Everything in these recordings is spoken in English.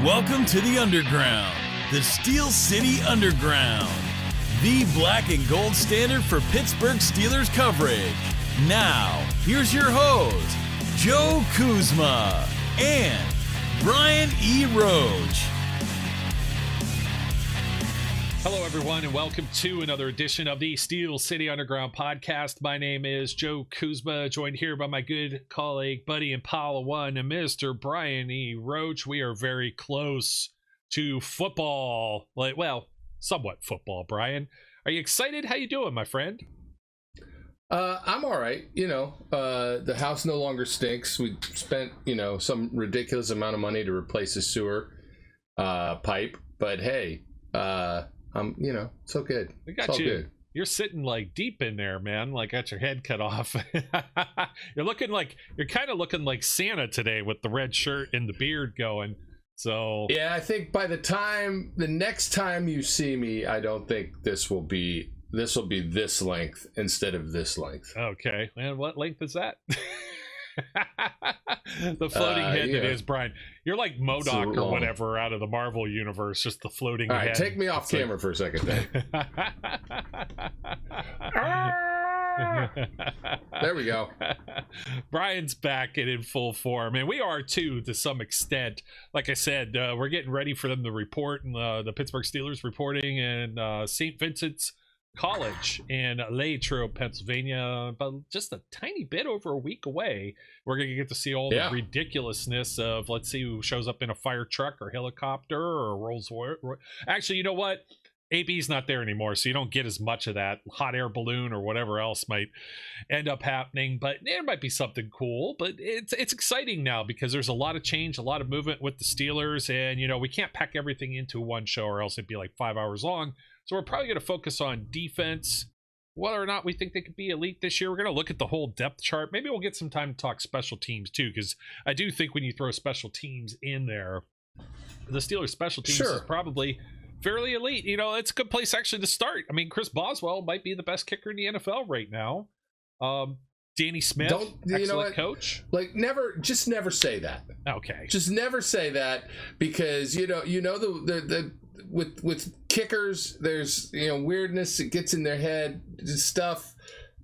Welcome to the Underground, the Steel City Underground, the black and gold standard for Pittsburgh Steelers coverage. Now, here's your host, Joe Kuzma and Brian E. Roach. Hello, everyone, and welcome to another edition of the Steel City Underground podcast. My name is Joe Kuzma, joined here by my good colleague, buddy, and pal of one, Mr. Brian E. Roach. We are very close to football. Somewhat football, Brian. Are you excited? How you doing, my friend? I'm all right. The house no longer stinks. We spent, some ridiculous amount of money to replace the sewer pipe. But hey, it's all good. We got you. Good. You're sitting like deep in there, man. Like got your head cut off. You're kind of looking like Santa today with the red shirt and the beard going. So yeah, I think by the next time you see me, I don't think this will be this length instead of this length. Okay, and what length is that? The floating head that is, Brian. You're like MODOK or whatever out of the Marvel universe, just the floating head. All right, take me off camera for a second then. There we go. Brian's back and in full form, and we are too, to some extent. Like I said, we're getting ready for them to report, and the Pittsburgh Steelers reporting in Saint Vincent College in Latrobe, Pennsylvania, but just a tiny bit over a week away. We're going to get to see all the ridiculousness of, let's see who shows up in a fire truck or helicopter or Rolls Royce. Actually, you know what? AB's not there anymore, so you don't get as much of that. Hot air balloon or whatever else might end up happening, but there might be something cool. But it's exciting now because there's a lot of change, a lot of movement with the Steelers, and we can't pack everything into one show or else it'd be like 5 hours long. So we're probably going to focus on defense, whether or not we think they could be elite this year. We're going to look at the whole depth chart. Maybe we'll get some time to talk special teams too, because I do think when you throw special teams in there, the Steelers special teams is probably fairly elite. It's a good place actually to start. I mean, Chris Boswell might be the best kicker in the NFL right now. Danny Smith, excellent coach. Never say that. Okay. Just never say that, because the with kickers, there's weirdness that gets in their head, stuff.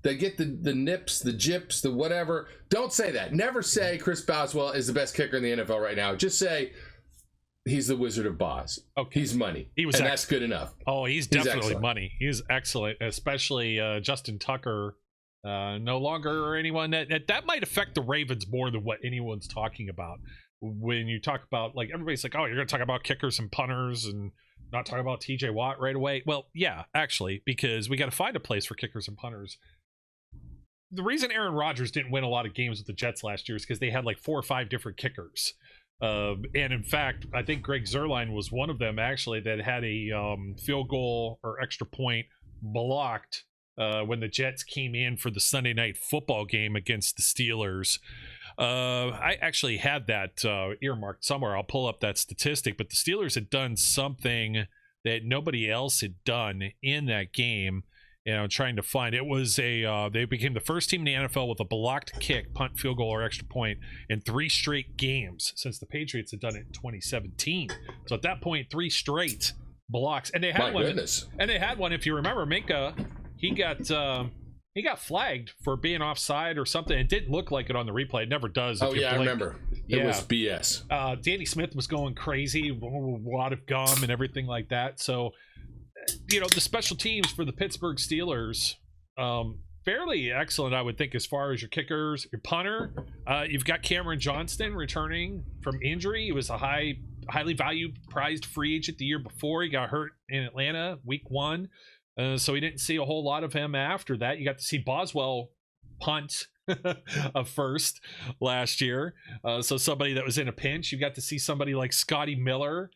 They get the nips, the jips, the whatever. Don't say that. Never say Chris Boswell is the best kicker in the NFL right now. Just say he's the Wizard of Boz. Okay. He's money. And that's good enough. Oh, he's definitely money. He's excellent, especially Justin Tucker. No longer, or anyone that might affect the Ravens more than what anyone's talking about. When you talk about, everybody's like, oh, you're going to talk about kickers and punters and not talk about TJ Watt right away. Well, yeah, actually, because we got to find a place for kickers and punters. The reason Aaron Rodgers didn't win a lot of games with the Jets last year is because they had 4 or 5 different kickers. And in fact, I think Greg Zuerlein was one of them, actually, that had a field goal or extra point blocked when the Jets came in for the Sunday night football game against the Steelers. I actually had that earmarked somewhere. I'll pull up that statistic, but the Steelers had done something that nobody else had done in that game. Trying to find it was they became the first team in the NFL with a blocked kick, punt, field goal, or extra point in 3 straight games since the Patriots had done it in 2017. So at that point, 3 straight blocks, and they had one. Goodness. And they had one, if you remember, Minkah. He got flagged for being offside or something. It didn't look like it on the replay. It never does. I remember. It was BS. Danny Smith was going crazy, a lot of gum and everything like that. So, the special teams for the Pittsburgh Steelers, fairly excellent, I would think, as far as your kickers, your punter. You've got Cameron Johnston returning from injury. He was a highly valued, prized free agent the year before. He got hurt in Atlanta week 1. So we didn't see a whole lot of him after that. You got to see Boswell punt first last year. So somebody that was in a pinch. You got to see somebody like Scotty Miller.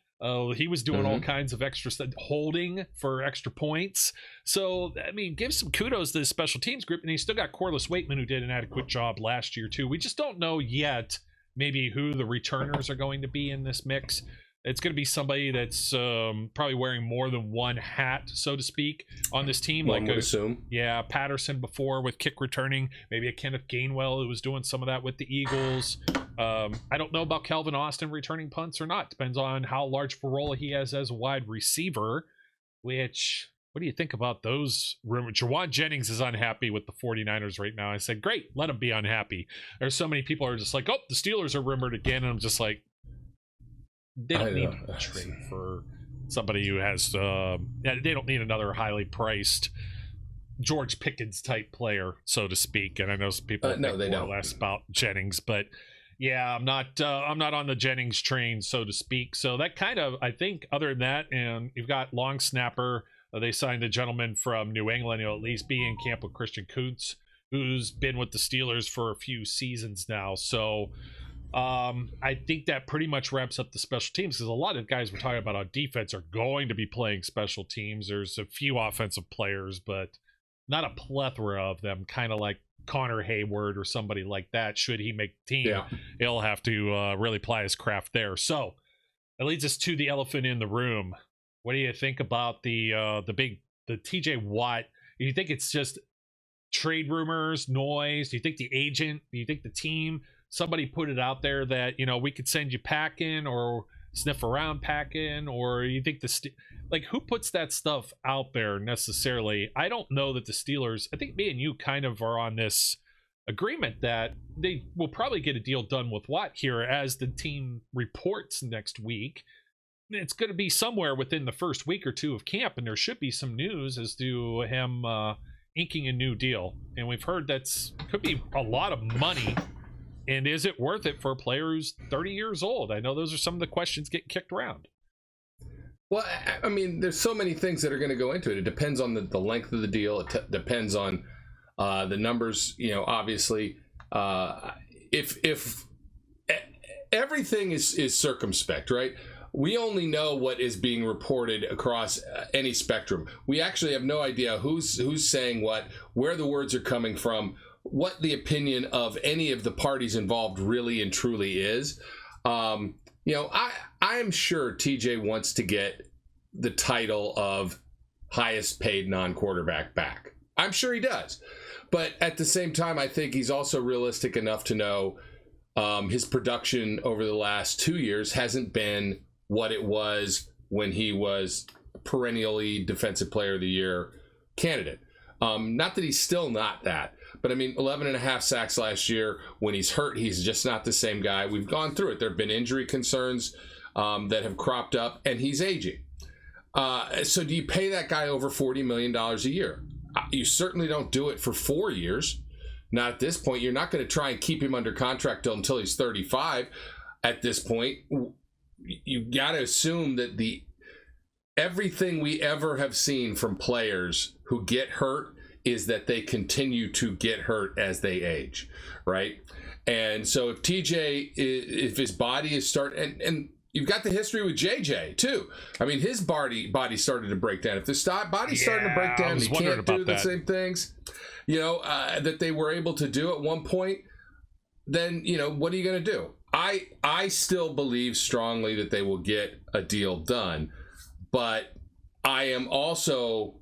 He was doing all kinds of extra stuff, holding for extra points. So, I mean, give some kudos to the special teams group. And you still got Corliss Waitman, who did an adequate job last year, too. We just don't know yet maybe who the returners are going to be in this mix. It's going to be somebody that's probably wearing more than one hat, so to speak, on this team. One would assume. Yeah, Patterson before with kick returning. Maybe a Kenneth Gainwell who was doing some of that with the Eagles. I don't know about Calvin Austin returning punts or not. Depends on how large of a role he has as a wide receiver, which, what do you think about those rumors? Jawan Jennings is unhappy with the 49ers right now. I said, great, let him be unhappy. There's so many people are just like, oh, the Steelers are rumored again. And I'm just like, they don't need to trade for somebody who has, they don't need another highly priced George Pickens type player, so to speak. And I know some people no, they don't. less about Jennings, but yeah, I'm not on the Jennings train, so to speak. So that kind of, I think, other than that, and you've got long snapper. They signed a gentleman from New England, who'll at least be in camp with Christian Kuntz, who's been with the Steelers for a few seasons now. So I think that pretty much wraps up the special teams, because a lot of guys we're talking about on defense are going to be playing special teams. There's a few offensive players, but not a plethora of them, kind of like Connor Hayward or somebody like that. Should he make the team, he'll have to really ply his craft there. So that leads us to the elephant in the room. What do you think about the TJ Watt? Do you think it's just trade rumors, noise? Do you think the agent, do you think the team, somebody put it out there that, we could send you packing or sniff around packing? Or you think who puts that stuff out there necessarily? I don't know that the Steelers, I think me and you kind of are on this agreement that they will probably get a deal done with Watt here as the team reports next week. It's going to be somewhere within the first week or two of camp, and there should be some news as to him inking a new deal. And we've heard that's could be a lot of money. And is it worth it for a player who's 30 years old? I know those are some of the questions getting kicked around. Well, I mean, there's so many things that are going to go into it. It depends on the length of the deal. It depends on the numbers. Obviously, if everything is circumspect, right? We only know what is being reported across any spectrum. We actually have no idea who's saying what, where the words are coming from, what the opinion of any of the parties involved really and truly is. I am sure TJ wants to get the title of highest paid non-quarterback back. I'm sure he does. But at the same time, I think he's also realistic enough to know his production over the last 2 years hasn't been what it was when he was perennially Defensive Player of the Year candidate. Not that he's still not that, but I mean, 11 and a half sacks last year. When he's hurt, he's just not the same guy. We've gone through it. There have been injury concerns that have cropped up, and he's aging. So do you pay that guy over $40 million a year? You certainly don't do it for 4 years. Not at this point. You're not going to try and keep him under contract until he's 35. At this point, you got to assume that everything we ever have seen from players who get hurt is that they continue to get hurt as they age, right? And so if TJ, if his body is and you've got the history with JJ too. I mean, his body started to break down. If the body's starting to break down, he can't do the same things, that they were able to do at one point, then, what are you going to do? I still believe strongly that they will get a deal done, but I am also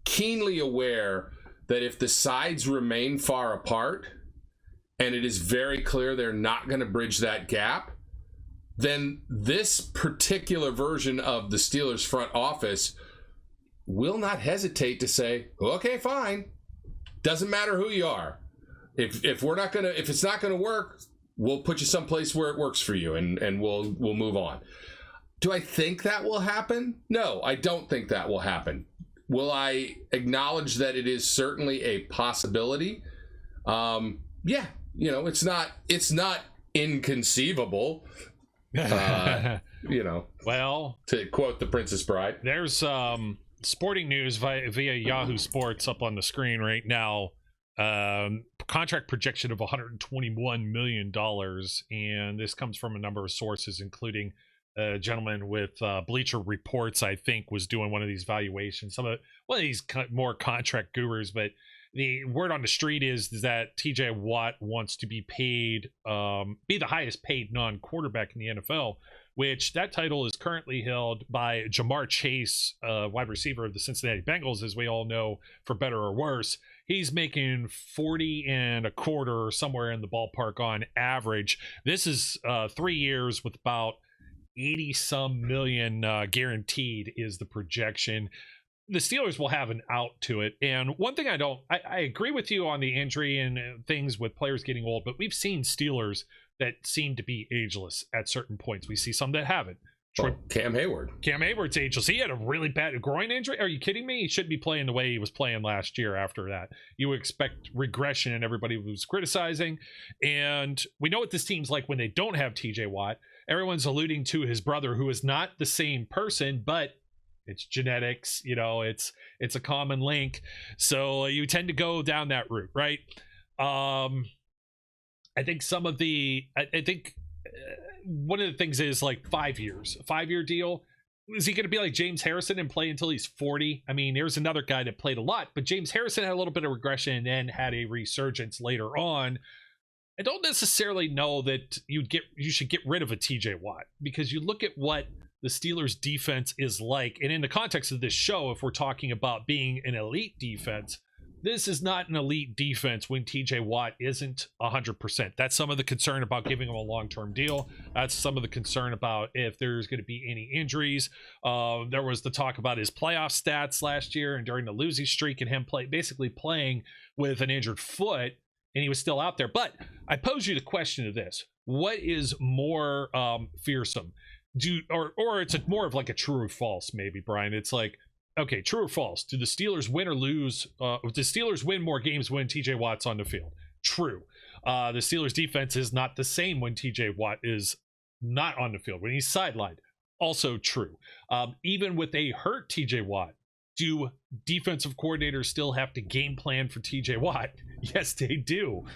keenly aware that if the sides remain far apart and it is very clear they're not going to bridge that gap, then this particular version of the Steelers front office will not hesitate to say, okay, fine. Doesn't matter who you are. If it's not gonna work, we'll put you someplace where it works for you, and we'll move on. Do I think that will happen? No, I don't think that will happen. Will I acknowledge that it is certainly a possibility? Yeah, it's not inconceivable. Well, to quote The Princess Bride, there's sporting news via Yahoo Sports up on the screen right now. Contract projection of $121 million, and this comes from a number of sources, including a gentleman with Bleacher Reports, I think, was doing one of these valuations. One of these more contract gurus, but the word on the street is that TJ Watt wants to be paid, be the highest paid non-quarterback in the NFL, which that title is currently held by Jamar Chase, wide receiver of the Cincinnati Bengals, as we all know, for better or worse. He's making 40 and a quarter or somewhere in the ballpark on average. This is 3 years with about 80 some million guaranteed is the projection. The Steelers will have an out to it. And one thing I agree with you on the injury and things with players getting old, but we've seen Steelers that seem to be ageless at certain points. We see some that haven't. Cam Hayward's ageless. He had a really bad groin injury. Are you kidding me? He shouldn't be playing the way he was playing last year after that. You would expect regression, and everybody was criticizing. And we know what this team's like when they don't have TJ Watt. Everyone's alluding to his brother, who is not the same person, but it's genetics, it's a common link. So you tend to go down that route, right? I think one of the things is like 5 years, a 5-year deal. Is he going to be like James Harrison and play until he's 40? I mean, there's another guy that played a lot, but James Harrison had a little bit of regression and then had a resurgence later on. I don't necessarily know that you should get rid of a TJ Watt, because you look at what the Steelers defense is like. And in the context of this show, if we're talking about being an elite defense, this is not an elite defense when TJ Watt isn't 100%. That's some of the concern about giving him a long-term deal. That's some of the concern about if there's going to be any injuries. There was the talk about his playoff stats last year and during the losing streak, and him basically playing with an injured foot, and he was still out there. But I pose you the question of this: what is more fearsome? Or it's more of like a true or false, maybe, Brian. It's like, okay, true or false? Do the Steelers win or lose? Do the Steelers win more games when TJ Watt's on the field? True. The Steelers defense is not the same when TJ Watt is not on the field, when he's sidelined. Also true. Even with a hurt TJ Watt, do defensive coordinators still have to game plan for TJ Watt? Yes, they do.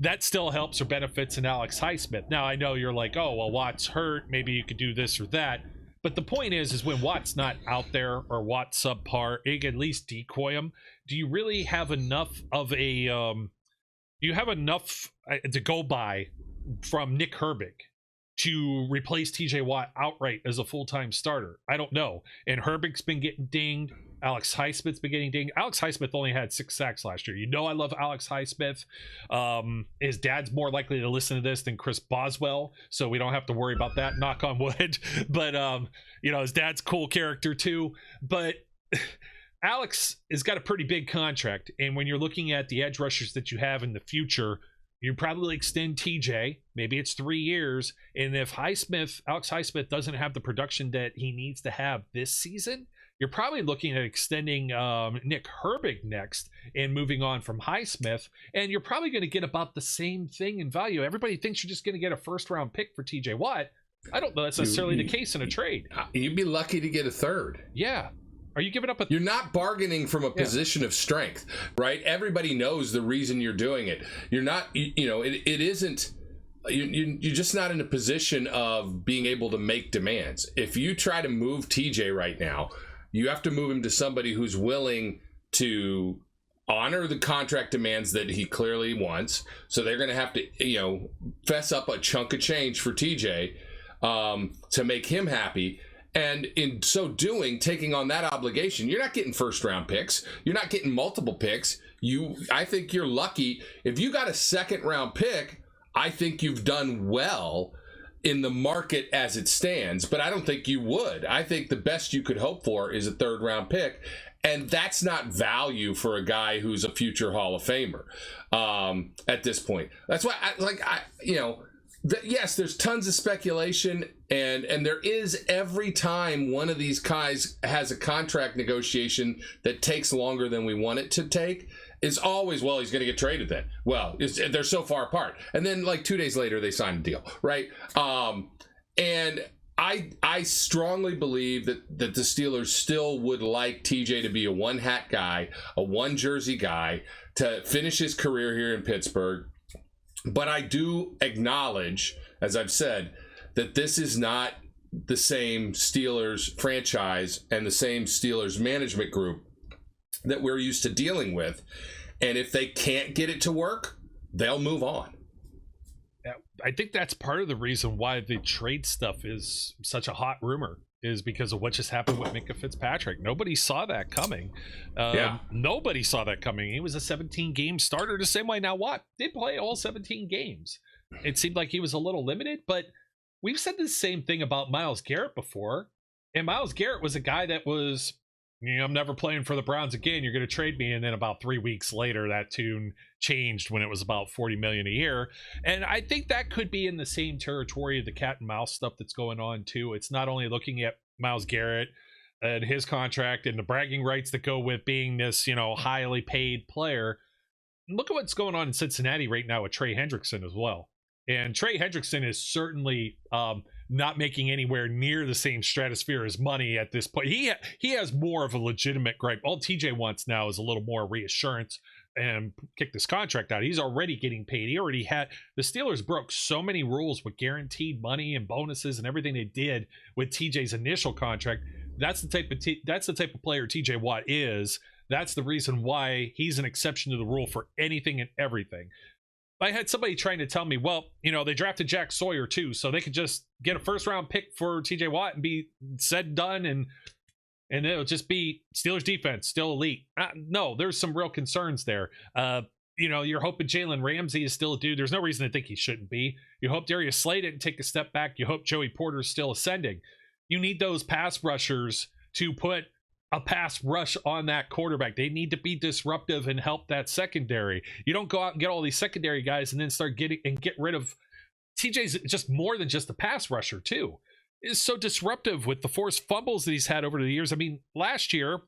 That still helps or benefits an Alex Highsmith. Now, I know you're like, oh, well, Watt's hurt. Maybe you could do this or that. But the point is when Watt's not out there, or Watt's subpar, you can at least decoy him. Do you really have enough of a to go by from Nick Herbig to replace TJ Watt outright as a full-time starter? I don't know. And Herbig's been getting dinged. Alex Highsmith's been getting dinged. Alex Highsmith only had 6 sacks last year. I love Alex Highsmith. His dad's more likely to listen to this than Chris Boswell, so we don't have to worry about that, knock on wood. But his dad's a cool character too. But Alex has got a pretty big contract, and when you're looking at the edge rushers that you have in the future, you probably extend TJ. Maybe it's 3 years, and if Alex Highsmith doesn't have the production that he needs to have this season, you're probably looking at extending Nick Herbig next and moving on from Highsmith, and you're probably going to get about the same thing in value. Everybody thinks you're just going to get a first-round pick for TJ Watt. I don't know that's necessarily the case in a trade. You'd be lucky to get a third. Yeah. Are you giving up You're not bargaining from a position of strength, right? Everybody knows the reason you're doing it. You're not, it isn't, you're just not in a position of being able to make demands. If you try to move TJ right now, you have to move him to somebody who's willing to honor the contract demands that he clearly wants. So they're going to have to, fess up a chunk of change for TJ to make him happy. And in so doing, taking on that obligation, you're not getting first-round picks. You're not getting multiple picks. I think you're lucky. If you got a second-round pick, I think you've done well in the market as it stands, but I don't think you would. I think the best you could hope for is a third-round pick, and that's not value for a guy who's a future Hall of Famer at this point. That's why, yes, there's tons of speculation, and there is every time one of these guys has a contract negotiation that takes longer than we want it to take. It's always, well, he's going to get traded then. Well, they're so far apart. And then like 2 days later, they sign a deal, right? And I strongly believe that the Steelers still would like TJ to be a one-hat guy, a one-jersey guy, to finish his career here in Pittsburgh. But I do acknowledge, as I've said, that this is not the same Steelers franchise and the same Steelers management group that we're used to dealing with. And if they can't get it to work, they'll move on. Yeah, I think that's part of the reason why the trade stuff is such a hot rumor, is because of what just happened with Minkah Fitzpatrick. Nobody saw that coming. Nobody saw that coming. He was a 17-game starter the same way. Now, Watt did play all 17 games. It seemed like he was a little limited, but we've said the same thing about Myles Garrett before. And Myles Garrett was a guy that was, I'm never playing for the Browns again. You're going to trade me. And then about 3 weeks later, that tune changed when it was about $40 million a year. And I think that could be in the same territory of the cat and mouse stuff that's going on too. It's not only looking at Myles Garrett and his contract and the bragging rights that go with being this, highly paid player. Look at what's going on in Cincinnati right now with Trey Hendrickson as well. And Trey Hendrickson is certainly not making anywhere near the same stratosphere as money at this point. He has more of a legitimate gripe. All TJ wants now is a little more reassurance and kick this contract out. He's already getting paid. He already had, the Steelers broke so many rules with guaranteed money and bonuses and everything they did with TJ's initial contract. That's the type of player TJ Watt is. That's the reason why he's an exception to the rule for anything and everything. I had somebody trying to tell me, well, they drafted Jack Sawyer too, so they could just get a first-round pick for TJ Watt and be said and done, and it'll just be Steelers defense, still elite. No, there's some real concerns there. You're hoping Jalen Ramsey is still a dude. There's no reason to think he shouldn't be. You hope Darius Slay didn't take a step back. You hope Joey Porter's still ascending. You need those pass rushers to put a pass rush on that quarterback. They need to be disruptive and help that secondary. You don't go out and get all these secondary guys and then start get rid of TJ's just more than just a pass rusher too. Is so disruptive with the forced fumbles that he's had over the years. I mean, last year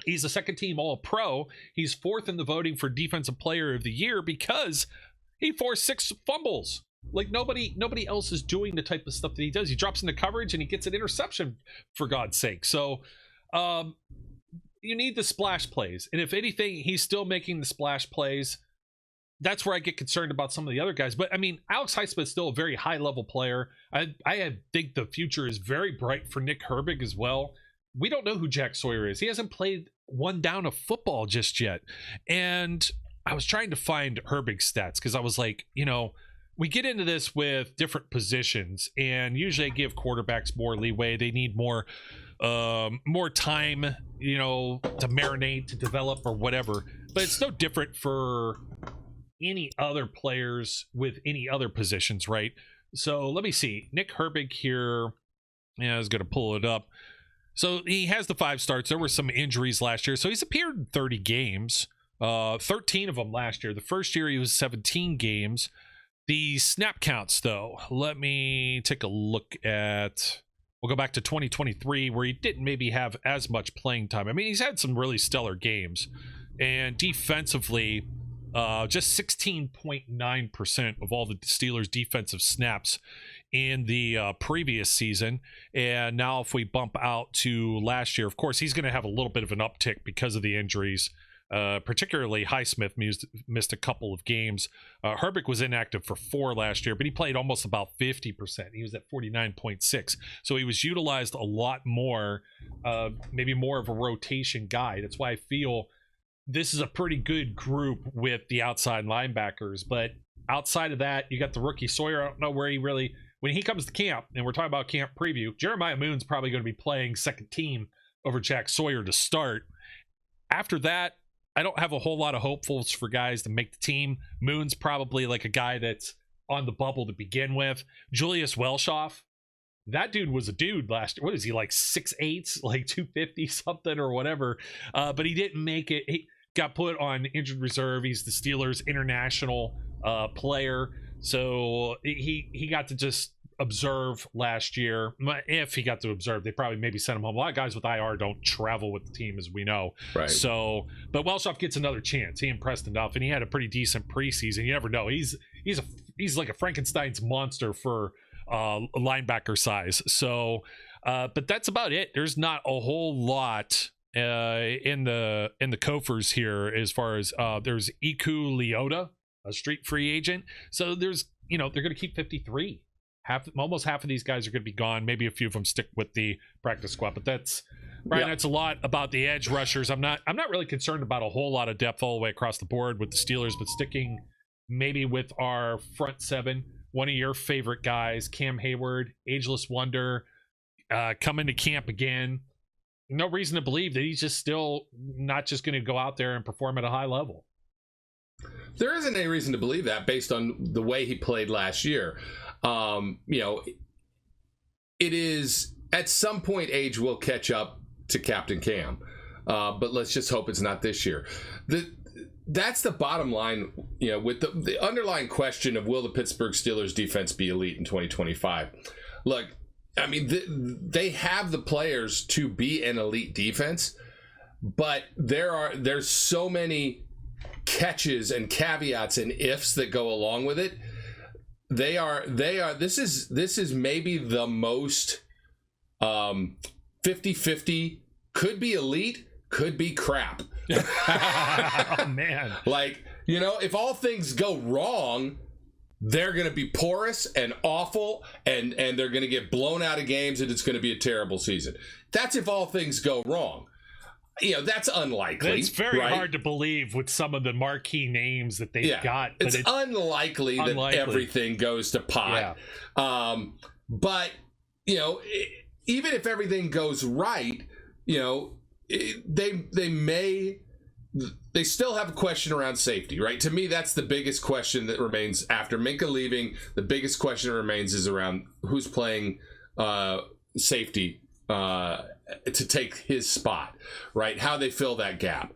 he's a second team All-Pro. He's fourth in the voting for Defensive Player of the Year because he forced 6 fumbles. Like nobody else is doing the type of stuff that he does. He drops into coverage and he gets an interception, for God's sake. So you need the splash plays. And if anything, he's still making the splash plays. That's where I get concerned about some of the other guys. But I mean, Alex Highsmith's still a very high level player. I think the future is very bright for Nick Herbig as well. We don't know who Jack Sawyer is. He hasn't played one down of football just yet. And I was trying to find Herbig's stats because I was like, we get into this with different positions, and usually I give quarterbacks more leeway. They need more time, to marinate, to develop, or whatever. But it's no different for any other players with any other positions, right? So let me see. Nick Herbig here. I was going to pull it up. So he has the 5 starts. There were some injuries last year. So he's appeared in 30 games, 13 of them last year. The first year he was 17 games. The snap counts, though, let me take a look at. We'll go back to 2023, where he didn't maybe have as much playing time. I mean, he's had some really stellar games. And defensively, just 16.9% of all the Steelers' defensive snaps in the previous season. And now if we bump out to last year, of course, he's going to have a little bit of an uptick because of the injuries. Particularly Highsmith missed a couple of games. Herbig was inactive for 4 last year, but he played almost about 50%. He was at 49.6. So he was utilized a lot more, maybe more of a rotation guy. That's why I feel this is a pretty good group with the outside linebackers. But outside of that, you got the rookie Sawyer. I don't know where he really, when he comes to camp, and we're talking about camp preview, Jeremiah Moon's probably going to be playing second team over Jack Sawyer to start. After that, I don't have a whole lot of hopefuls for guys to make the team. Moon's probably like a guy that's on the bubble to begin with. Julius Welshoff, that dude was a dude last year. What is he, like 6'8", like 250 something or whatever? But he didn't make it. He got put on injured reserve. He's the Steelers' international player. So he got to just observe last year. If he got to observe, they probably maybe sent him home. A lot of guys with IR don't travel with the team, as we know. Right. So, but Welshoff gets another chance. He impressed enough, and he had a pretty decent preseason. You never know. He's like a Frankenstein's monster for linebacker size. So, but that's about it. There's not a whole lot in the coffers here as far as there's Iku Leota, a street free agent. So there's they're going to keep 53. Almost half of these guys are going to be gone. Maybe a few of them stick with the practice squad, but that's Brian, that's a lot about the edge rushers. I'm not really concerned about a whole lot of depth all the way across the board with the Steelers, but sticking maybe with our front seven. One of your favorite guys, Cam Hayward, ageless wonder, coming to camp again. No reason to believe that he's just still not just going to go out there and perform at a high level. There isn't any reason to believe that based on the way he played last year. It is at some point age will catch up to Captain Cam, but let's just hope it's not this year. That's the bottom line. With the underlying question of will the Pittsburgh Steelers defense be elite in 2025? Look, I mean, they have the players to be an elite defense, but there's so many catches and caveats and ifs that go along with it. This is maybe the most 50-50, could be elite, could be crap. Oh man. If all things go wrong, they're going to be porous and awful, and they're going to get blown out of games, and it's going to be a terrible season. That's if all things go wrong. That's unlikely. It's very hard to believe with some of the marquee names that they've got. But it's unlikely that everything goes to pot. Yeah. But, even if everything goes right, they still have a question around safety, right? To me, that's the biggest question that remains after Minkah leaving. The biggest question that remains is around who's playing safety to take his spot, right? How they fill that gap.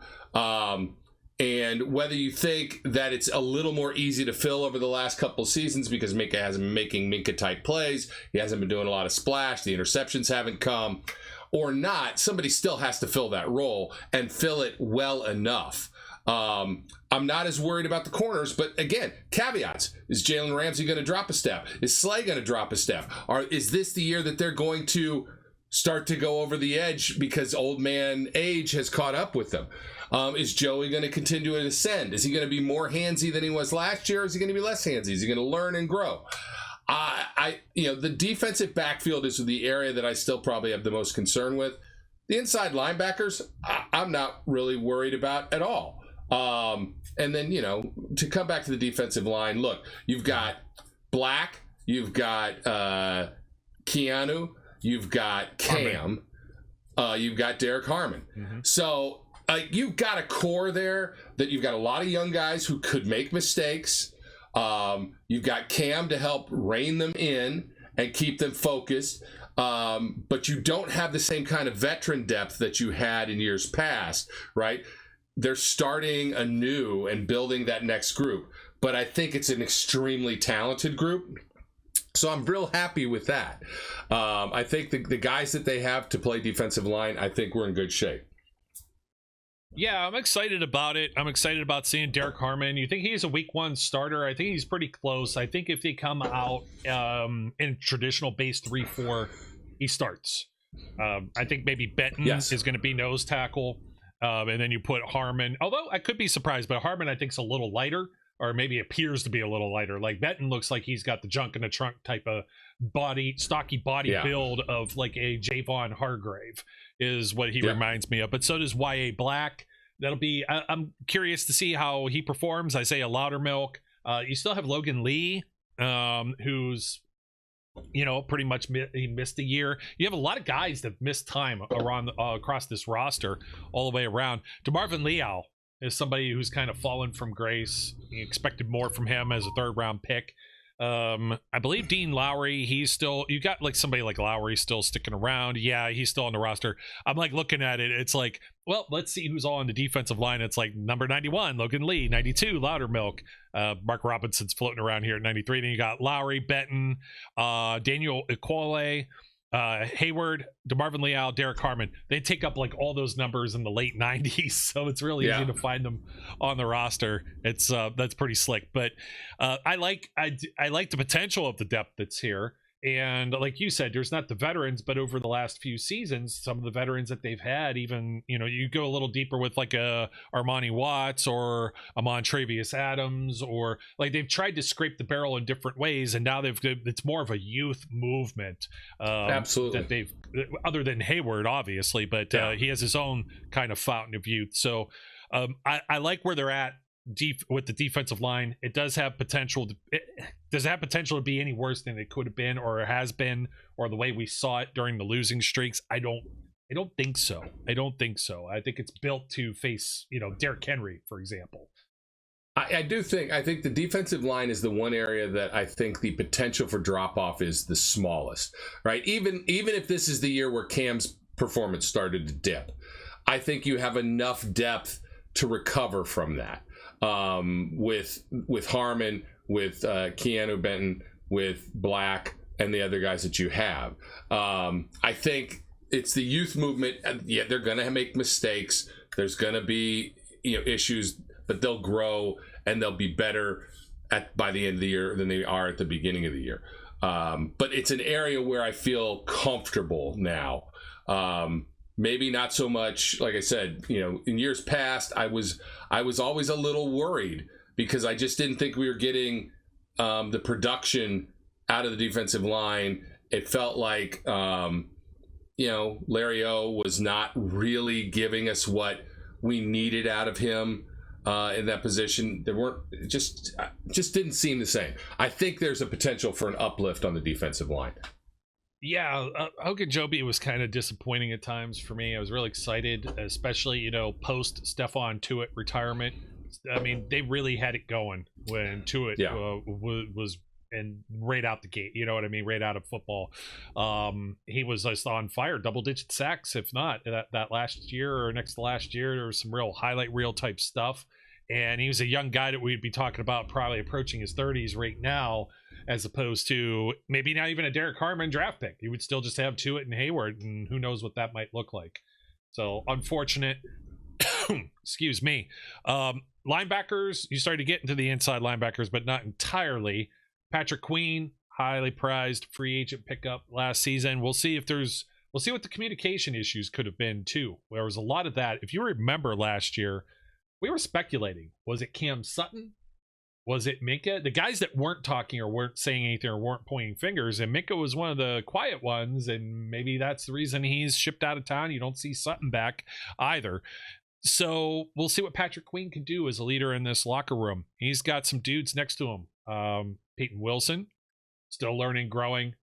And whether you think that it's a little more easy to fill over the last couple of seasons because Minkah hasn't been making Minkah-type plays, he hasn't been doing a lot of splash, the interceptions haven't come, or not, somebody still has to fill that role and fill it well enough. I'm not as worried about the corners, but again, caveats. Is Jalen Ramsey going to drop a step? Is Slay going to drop a step? Is this the year that they're going to start to go over the edge because old man age has caught up with them? Is Joey going to continue to ascend? Is he going to be more handsy than he was last year? Or is he going to be less handsy? Is he going to learn and grow? The defensive backfield is the area that I still probably have the most concern with. The inside linebackers, I'm not really worried about at all. And then, to come back to the defensive line, look, you've got Black, you've got Keanu, you've got Cam, you've got Derek Harmon. Mm-hmm. So you've got a core there that you've got a lot of young guys who could make mistakes. You've got Cam to help rein them in and keep them focused. But you don't have the same kind of veteran depth that you had in years past, right? They're starting anew and building that next group. But I think it's an extremely talented group. So I'm real happy with that. I think the guys that they have to play defensive line, I think we're in good shape. Yeah, I'm excited about it. I'm excited about seeing Derek Harmon. You think he's a week one starter? I think he's pretty close. I think if they come out in traditional base 3-4, he starts. I think maybe Benton is going to be nose tackle. And then you put Harmon, although I could be surprised, but Harmon I think is a little lighter, or maybe appears to be a little lighter. Like Benton looks like he's got the junk in the trunk type of stocky body build of like a Javon Hargrave is what he reminds me of. But so does Y.A. Black. That'll be, I'm curious to see how he performs. Isaiah Loudermilk. You still have Logan Lee, who's, pretty much he missed a year. You have a lot of guys that missed time around across this roster all the way around. DeMarvin Leal is somebody who's kind of fallen from grace. You expected more from him as a third-round pick. I believe Dean Lowry, you got like somebody like Lowry still sticking around. Yeah, he's still on the roster. I'm like looking at it. It's like, well, let's see who's all on the defensive line. It's like number 91, Logan Lee, 92, Loudermilk. Mark Robinson's floating around here at 93. Then you got Lowry, Benton, Daniel Ekuale, Hayward, DeMarvin Leal, Derek Harmon. They take up like all those numbers in the late 90s, so it's really easy to find them on the roster. It's that's pretty slick. But I like the potential of the depth that's here. And like you said, there's not the veterans, but over the last few seasons, some of the veterans that they've had, even, you go a little deeper with like a Armani Watts or a Montravius Adams, or like they've tried to scrape the barrel in different ways. And now it's more of a youth movement. Absolutely. That they've, other than Hayward, obviously, but he has his own kind of fountain of youth. So I like where they're at. With the defensive line, it does have potential. Does it have potential to be any worse than it could have been, or has been, or the way we saw it during the losing streaks? I don't think so. I think it's built to face, Derrick Henry, for example. I think the defensive line is the one area that I think the potential for drop off is the smallest, right? Even if this is the year where Cam's performance started to dip, I think you have enough depth to recover from that. With Harmon, with Keanu Benton, with Black, and the other guys that you have. I think it's the youth movement. Yeah, they're going to make mistakes. There's going to be issues, but they'll grow and they'll be better by the end of the year than they are at the beginning of the year. But it's an area where I feel comfortable now. Maybe not so much, like I said, in years past, I was always a little worried because I just didn't think we were getting the production out of the defensive line. It felt like, Larry O was not really giving us what we needed out of him in that position. There weren't, just didn't seem the same. I think there's a potential for an uplift on the defensive line. Yeah, Ogunjobi was kind of disappointing at times for me. I was really excited, especially, post Stephon Tuitt retirement. I mean, they really had it going when Tuitt was and right out the gate, right out of football. He was just on fire, double-digit sacks, if not that last year or next to last year. There was some real highlight reel type stuff. And he was a young guy that we'd be talking about probably approaching his 30s right now, as opposed to maybe not even a Derek Harmon draft pick. You would still just have Tuitt and Hayward, and who knows what that might look like. So unfortunate. Excuse me. Linebackers, you started to get into the inside linebackers, but not entirely. Patrick Queen, highly prized free agent pickup last season. We'll see what the communication issues could have been too. There was a lot of that. If you remember last year, we were speculating. Was it Cam Sutton? Was it Minkah? The guys that weren't talking or weren't saying anything or weren't pointing fingers, and Minkah was one of the quiet ones, and maybe that's the reason he's shipped out of town. You don't see Sutton back either. So we'll see what Patrick Queen can do as a leader in this locker room. He's got some dudes next to him. Peyton Wilson, still learning, growing,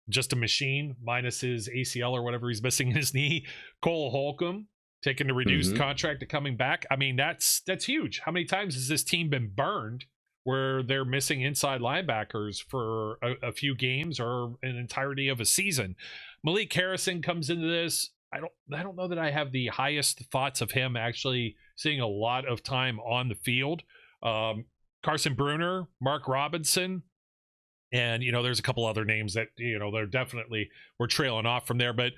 just a machine, minus his ACL or whatever he's missing in his knee. Cole Holcomb, taking a reduced contract and coming back. I mean, that's huge. How many times has this team been burned where they're missing inside linebackers for a few games or an entirety of a season? Malik Harrison comes into this. I don't know that I have the highest thoughts of him actually seeing a lot of time on the field. Carson Bruner, Mark Robinson, and there's a couple other names that they're definitely we're trailing off from there. But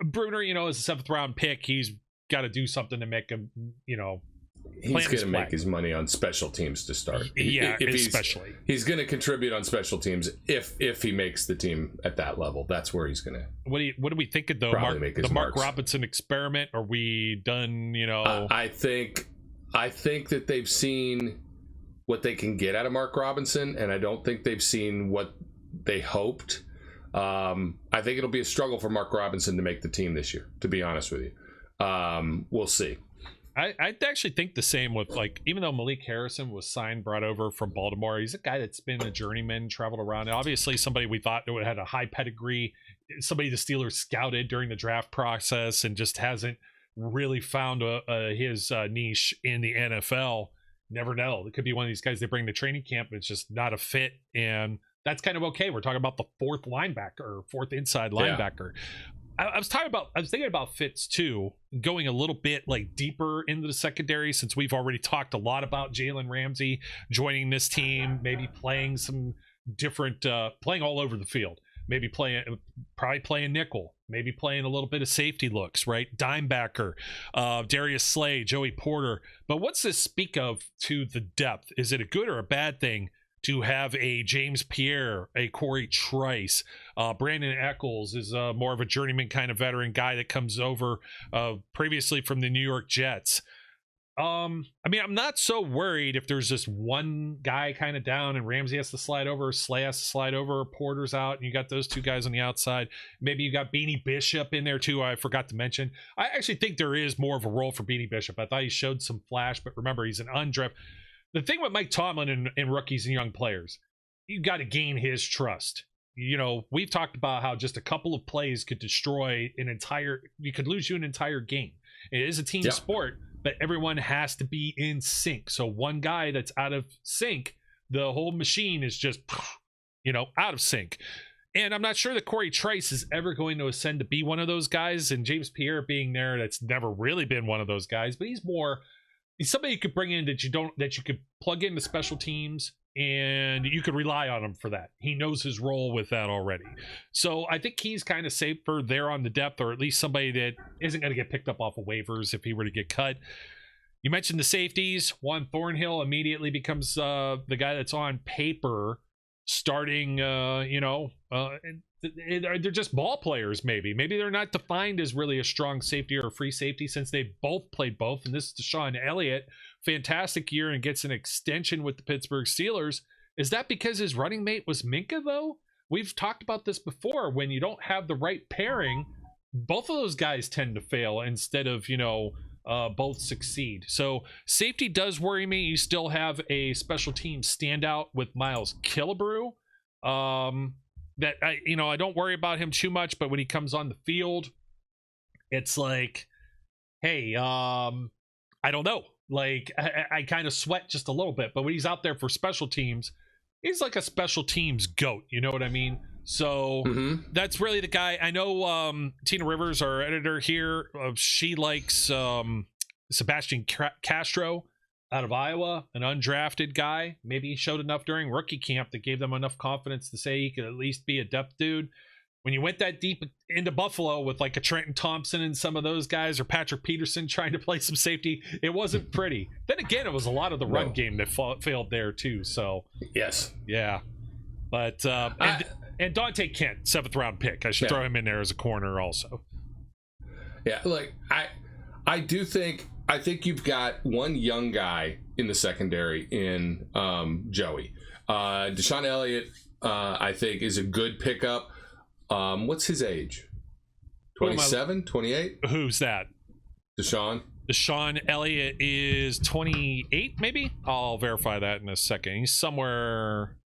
Bruner, is a 7th round pick. He's got to do something to make him, he's going to make his money on special teams to start. Yeah, especially he's going to contribute on special teams if he makes the team at that level. That's where he's going to. What do we think of the Mark Robinson experiment? Are we done? I think that they've seen what they can get out of Mark Robinson, and I don't think they've seen what they hoped. I think it'll be a struggle for Mark Robinson to make the team this year, to be honest with you. We'll see. I actually think the same with, even though Malik Harrison was brought over from Baltimore, he's a guy that's been a journeyman, traveled around. And obviously somebody we thought that had a high pedigree, somebody the Steelers scouted during the draft process and just hasn't really found his niche in the NFL. Never know. It could be one of these guys they bring to training camp, but it's just not a fit. And that's kind of okay. We're talking about the 4th inside linebacker. I was thinking about Fitz too, going a little bit deeper into the secondary, since we've already talked a lot about Jalen Ramsey joining this team, maybe playing some different, playing all over the field, maybe probably playing nickel, maybe playing a little bit of safety looks, right? Dimebacker, Darius Slay, Joey Porter. But what's this speak of to the depth? Is it a good or a bad thing to have a James Pierre, a Corey Trice. Brandon Eccles is more of a journeyman kind of veteran guy that comes over previously from the New York Jets. I mean, I'm not so worried if there's just one guy kind of down and Ramsey has to slide over, or Slay has to slide over, or Porter's out, and you got those two guys on the outside. Maybe you got Beanie Bishop in there too. I forgot to mention. I actually think there is more of a role for Beanie Bishop. I thought he showed some flash, but remember, he's an undrafted. The thing with Mike Tomlin and rookies and young players, you got to gain his trust. You know, we've talked about how just a couple of plays could destroy you could lose you an entire game. It is a team sport, but everyone has to be in sync. So one guy that's out of sync, the whole machine is just, out of sync. And I'm not sure that Corey Trice is ever going to ascend to be one of those guys. And James Pierre being there, that's never really been one of those guys, but he's somebody you could bring in that you could plug into special teams and you could rely on him for that. He knows his role with that already. So I think he's kind of safer there on the depth, or at least somebody that isn't going to get picked up off of waivers if he were to get cut. You mentioned the safeties. Juan Thornhill immediately becomes the guy that's on paper starting, they're just ball players. Maybe they're not defined as really a strong safety or a free safety, since they both played both. And this is Deshaun Elliott, fantastic year and gets an extension with the Pittsburgh Steelers. Is that because his running mate was Minkah, though? We've talked about this before. When you don't have the right pairing, both of those guys tend to fail instead of both succeed. So safety does worry me. You still have a special team standout with Miles Killebrew. That I don't worry about him too much, but when he comes on the field, it's like, hey, I don't know. Like, I kind of sweat just a little bit, but when he's out there for special teams, he's like a special teams GOAT. You know what I mean? So that's really the guy. I know Tina Rivers, our editor here, she likes Sebastian Castro out of Iowa, an undrafted guy. Maybe he showed enough during rookie camp that gave them enough confidence to say he could at least be a depth dude. When you went that deep into Buffalo with like a Trenton Thompson and some of those guys, or Patrick Peterson trying to play some safety, it wasn't pretty. Then again, it was a lot of the run game that failed there too. So yes, yeah. But and Dante Kent, 7th round pick. I should throw him in there as a corner also. Yeah, like I think you've got one young guy in the secondary in Joey. Deshaun Elliott, I think, is a good pickup. What's his age? 27, 28? Who's that? Deshaun Elliott is 28, maybe? I'll verify that in a second. He's somewhere...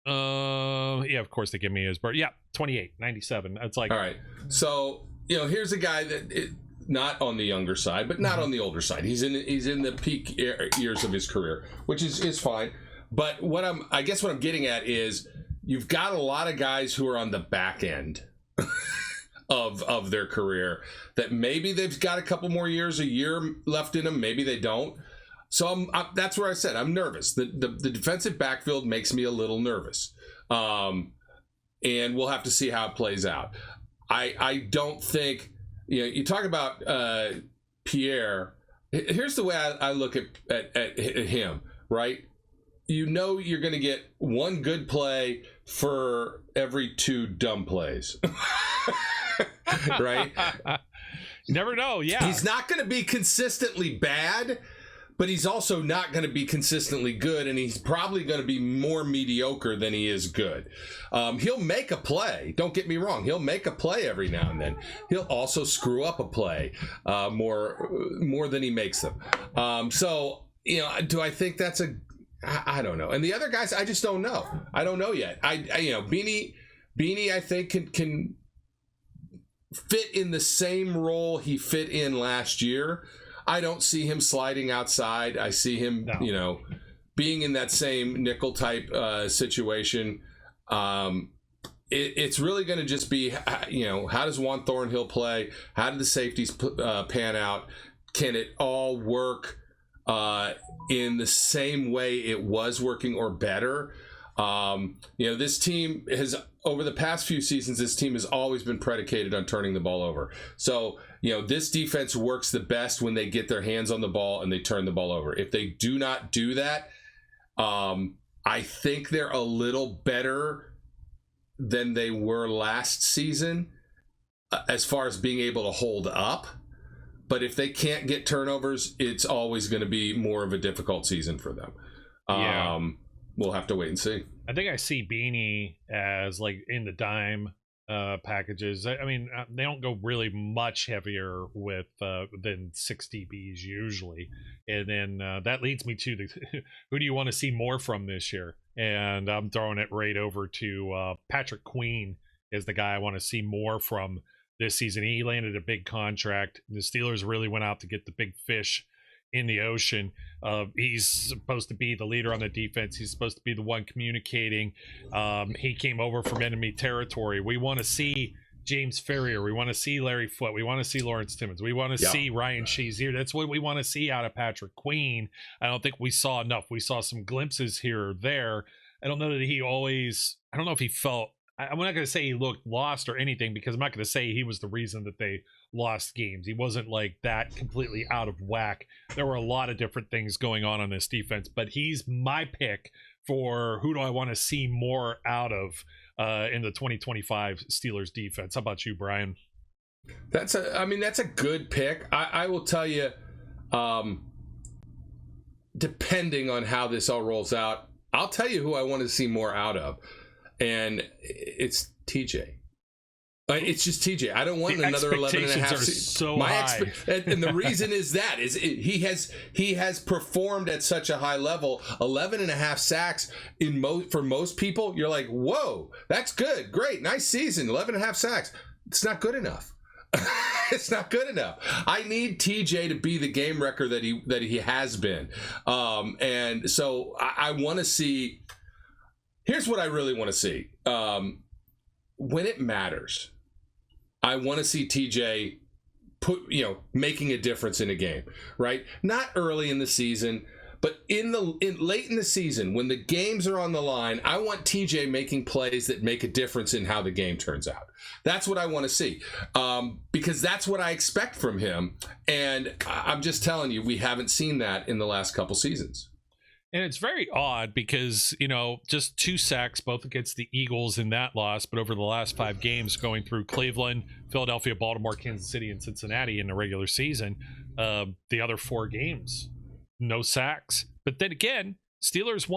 yeah, of course they give me his birth. Yeah, 28, 97. It's like... All right. So, here's a guy that... not on the younger side, but not on the older side. He's in the peak years of his career, which is fine. But I guess what I'm getting at is you've got a lot of guys who are on the back end of their career that maybe they've got a year left in them. Maybe they don't. So that's where I said I'm nervous. The defensive backfield makes me a little nervous. And we'll have to see how it plays out. I don't think, you talk about Pierre. Here's the way I look at him, right? You're going to get one good play for every 2 dumb plays. Right? You never know, yeah. He's not going to be consistently bad, but he's also not going to be consistently good, and he's probably going to be more mediocre than he is good. He'll make a play. Don't get me wrong. He'll make a play every now and then. He'll also screw up a play more than he makes them. So, do I think that's I don't know. And the other guys, I just don't know. I don't know yet. Beanie, I think can fit in the same role he fit in last year. I don't see him sliding outside. I see him, being in that same nickel type situation. It's really going to just be, how does Juan Thornhill play? How do the safeties pan out? Can it all work in the same way it was working or better? This team has, over the past few seasons, this team has always been predicated on turning the ball over. So, this defense works the best when they get their hands on the ball and they turn the ball over. If they do not do that, I think they're a little better than they were last season as far as being able to hold up. But if they can't get turnovers, it's always going to be more of a difficult season for them. Yeah. We'll have to wait and see. I think I see Beanie as like in the dime packages. I mean, they don't go really much heavier with than 6 DBs usually. And then that leads me to who do you want to see more from this year? And I'm throwing it right over to Patrick Queen is the guy I want to see more from this season. He landed a big contract. The Steelers really went out to get the big fish in the ocean. He's supposed to be the leader on the defense. He's supposed to be the one communicating. He came over from enemy territory. We want to see James Ferrier. We want to see Larry Foote. We want to see Lawrence Timmons. We want to see Ryan Shazier. That's what we want to see out of Patrick Queen. I don't think we saw enough. We saw some glimpses here or there. I don't know that he always, I don't know if he felt, I'm not going to say he looked lost or anything, because I'm not going to say he was the reason that they lost games. He wasn't like that completely out of whack. There were a lot of different things going on this defense, but he's my pick for who do I want to see more out of in the 2025 Steelers defense. How about you, Brian? That's a good pick. I will tell you, depending on how this all rolls out, I'll tell you who I want to see more out of. And it's TJ. It's just TJ. I don't want another 11 and a half. So high. And the reason is that he has performed at such a high level. 11 and a half sacks for most people, you're like, whoa, that's good, great, nice season. 11 and a half sacks. It's not good enough. It's not good enough. I need TJ to be the game wrecker that he has been. And so I want to see. Here's what I really want to see. When it matters, I want to see TJ making a difference in a game, right? Not early in the season, but late in the season when the games are on the line. I want TJ making plays that make a difference in how the game turns out. That's what I want to see, because that's what I expect from him. And I'm just telling you, we haven't seen that in the last couple seasons. And it's very odd because, just 2 sacks, both against the Eagles in that loss, but over the last 5 games going through Cleveland, Philadelphia, Baltimore, Kansas City, and Cincinnati in the regular season, the other 4 games, no sacks. But then again, Steelers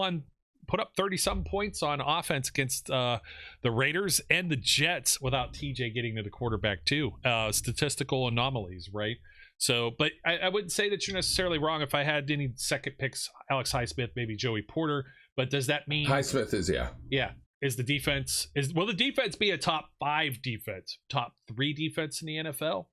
put up 30-some points on offense against the Raiders and the Jets without TJ getting to the quarterback too. Statistical anomalies, right? So, but I wouldn't say that you're necessarily wrong. If I had any second picks, Alex Highsmith, maybe Joey Porter. But does that mean Highsmith is is the defense will the defense be a top 5 defense, top 3 defense in the NFL?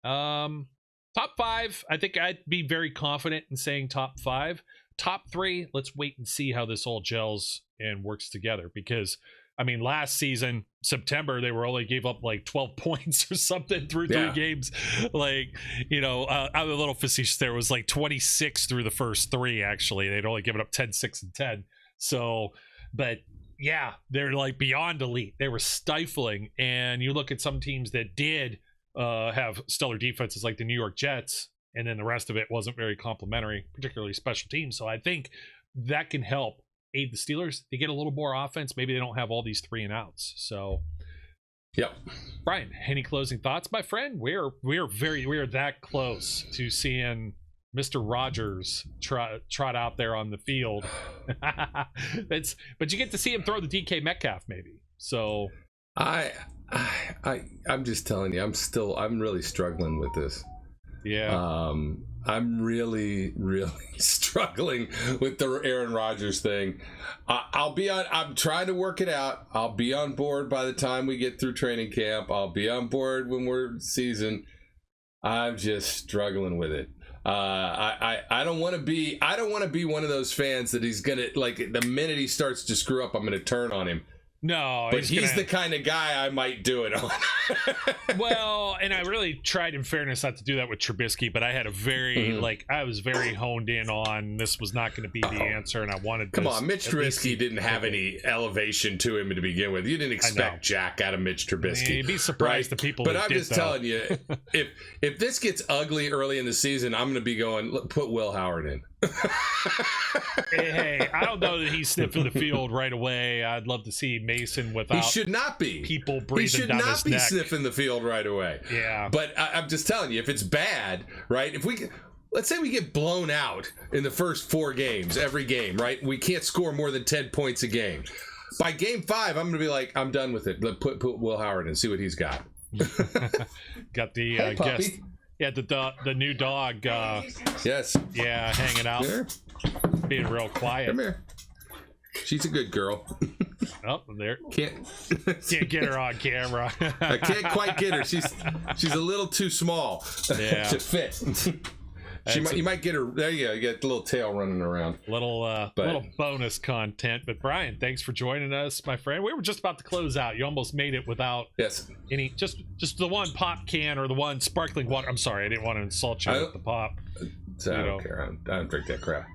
Top 5, I think I'd be very confident in saying top 5. Top 3, let's wait and see how this all gels and works together, because I mean, last season, September, they only gave up like 12 points or something through 3 games. Like, I'm a little facetious there. It was like 26 through the first 3, actually. They'd only given up 10, 6, and 10. So, but yeah, they're like beyond elite. They were stifling. And you look at some teams that did have stellar defenses like the New York Jets, and then the rest of it wasn't very complimentary, particularly special teams. So I think that can help aid the Steelers. They get a little more offense. Maybe they don't have all these 3 and outs. So, yep. Brian, any closing thoughts, my friend? We're that close to seeing Mr. Rogers trot out there on the field. But you get to see him throw the DK Metcalf, maybe. So, I'm just telling you, I'm really struggling with this. Yeah. I'm really, really struggling with the Aaron Rodgers thing. I'm trying to work it out. I'll be on board by the time we get through training camp. I'll be on board when we're season. I'm just struggling with it. I don't want to be one of those fans that he's gonna, like, the minute he starts to screw up, I'm gonna turn on him. No, but he's the kind of guy I might do it on. Well, and I really tried, in fairness, not to do that with Trubisky, but I had a very I was very honed in on this was not going to be the answer, and I wanted. Come on, Mitch Trubisky didn't have any elevation to him to begin with. You didn't expect jack out of Mitch Trubisky. You'd be surprised the people. But I'm just telling you, if this gets ugly early in the season, I'm going to be going put Will Howard in. Hey, I don't know that he's sniffing the field right away. I'd love to see Mason without. He should not be. People breathing down his neck. He should not be sniffing the field right away. Yeah. But I'm just telling you, if it's bad, right? Let's say we get blown out in the first 4 games, every game, right? We can't score more than 10 points a game. By game 5, I'm going to be like, I'm done with it. Put Will Howard in, see what he's got. Got the hey, guest. Yeah, the new dog. Yes. Yeah, hanging out. Here. Being real quiet. Come here. She's a good girl. Oh, there. Can't get her on camera. I can't quite get her. She's a little too small to fit. You might get her. There you go. You get the little tail running around. Little bonus content. But Brian, thanks for joining us, my friend. We were just about to close out. You almost made it without any just the one pop can or the one sparkling water. I'm sorry, I didn't want to insult you with the pop. So I don't care. I don't drink that crap.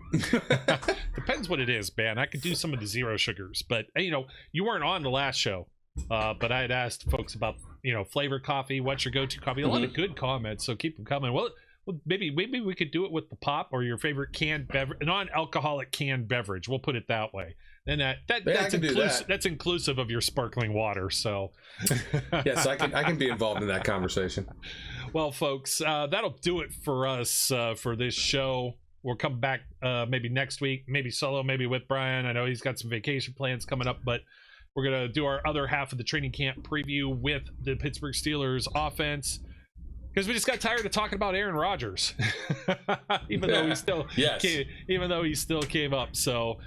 Depends what it is, man. I could do some of the zero sugars, but you weren't on the last show. But I had asked folks about flavor coffee. What's your go-to coffee? A lot of good comments, so keep them coming. Well, maybe we could do it with the pop or your favorite canned beverage, non-alcoholic canned beverage. We'll put it that way. And that's inclusive of your sparkling water. So yes, I can be involved in that conversation. Well, folks, that'll do it for us for this show. We'll come back maybe next week, maybe solo, maybe with Brian. I know he's got some vacation plans coming up, but we're gonna do our other half of the training camp preview with the Pittsburgh Steelers offense. Because we just got tired of talking about Aaron Rodgers, even though he still came up. So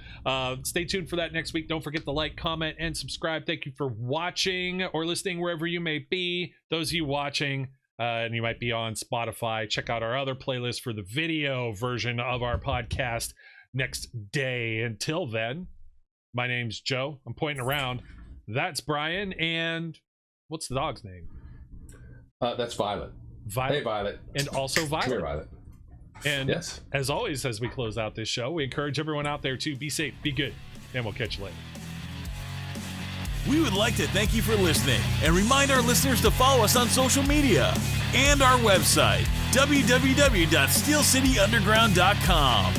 stay tuned for that next week. Don't forget to like, comment, and subscribe. Thank you for watching or listening wherever you may be. Those of you watching, and you might be on Spotify, check out our other playlist for the video version of our podcast next day. Until then, my name's Joe. I'm pointing around. That's Brian. And what's the dog's name? That's Violet. Violet. Hey, Violet. And also Violet. Come here, Violet. And as always, as we close out this show, we encourage everyone out there to be safe, be good, and we'll catch you later. We would like to thank you for listening and remind our listeners to follow us on social media and our website, www.steelcityunderground.com.